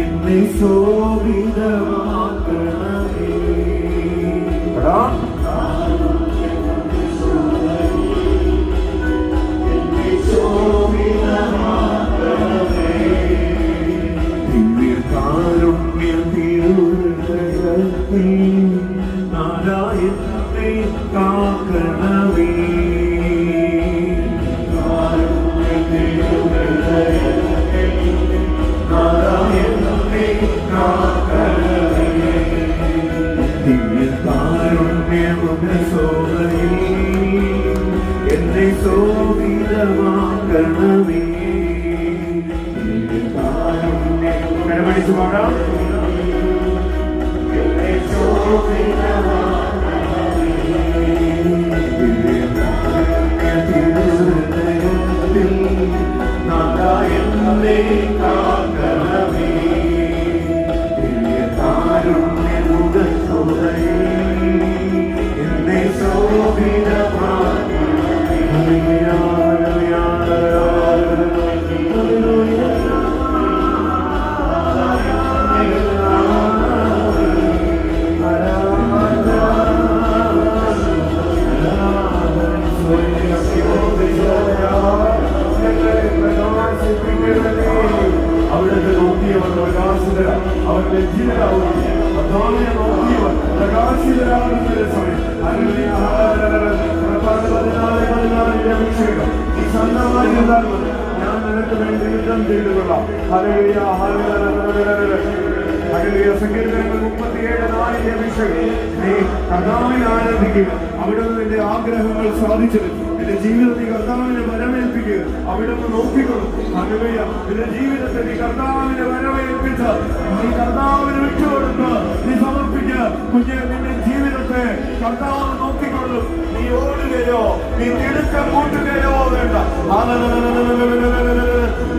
എന്നെ ശോഭിതമാക്കണമേ. ദിവ്യകാരുണ്യ തിരുഹൃദയത്തിൽ നാരായണനെ കാക്കണമേ. എന്നെ ശോഭിതമാക്കണമേ. കരമടിച്ചു പാടാം. എന്നെ ശോഭിതമാക്കണമേ. നാരായണനെ കാക്കണമേ. എന്നെ അവിടുത്തെ നോക്കിയവർ പ്രകാശിതര, അവർ ലജ്ജിതരാവുകയും അധ്വാനം നോക്കിയവർ പ്രകാശിതരാകുന്ന സമയം അഭിഷേകം ഈ സ്വന്തമായി എന്നാൽ ഞാൻ നിനക്ക് വേണ്ടി യുദ്ധം ചെയ്തുകൊള്ളാം. സങ്കീർത്തനങ്ങൾ 37:4 അഭിഷേകം നീ കർത്താവിനെ ആരാധിക്കുക, അവിടുന്ന് നിന്റെ ആഗ്രഹങ്ങൾ സാധിച്ചത്. നിന്റെ ജീവിതത്തിൽ കർത്താവിനെ വരവേൽപ്പിക്കുക, അവിടുന്ന് നോക്കിക്കൊള്ളും. ഹല്ലേലൂയ. നിന്റെ ജീവിതത്തെ നീ കർത്താവിനെ വരവേൽപ്പിച്ച് നീ കർത്താവിന് വിട്ടുകൊടുത്ത് നീ സമർപ്പിക്കുക. കുഞ്ഞെ, നിന്റെ ജീവിതത്തെ കർത്താവ് നോക്കിക്കൊള്ളും. നീ ഓടുകയോ നീ തിടുക്കം കൂട്ടുകയോ വേണ്ട.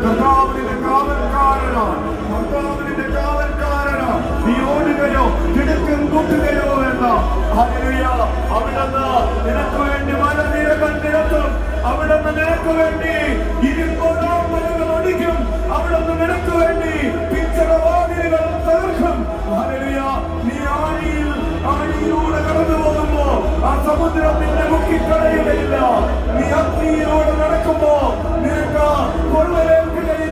കർത്താവിന്റെ കാവൽക്കാരനാണ്. കർത്താവിന്റെ കാവൽക്കാരനാണ്. നീ ഓടുകയോ തിടുക്കം കൂട്ടുകയോ വേണ്ട. ഹല്ലേലൂയ. അവിടുന്ന് നിനക്ക് വേണ്ടി മലനിരകൾ നിരത്തും. അവിടുന്ന് നിനക്ക് വേണ്ടി ഇരുമ്പോഴാം മലകൾ ഒടിക്കും. അവിടുന്ന് നിനക്ക് വേണ്ടി പിച്ചളവാതിലുകൾ തകർക്കും. ഹല്ലേലൂയ. നീ ആഴിയിലൂടെ കടന്നു പോകുമ്പോ ആ സമുദ്രം നിന്നെ മുക്കിക്കളയുകയില്ല. നീ അഗ്നിയിലൂടെ നടക്കുമ്പോ നിനക്ക്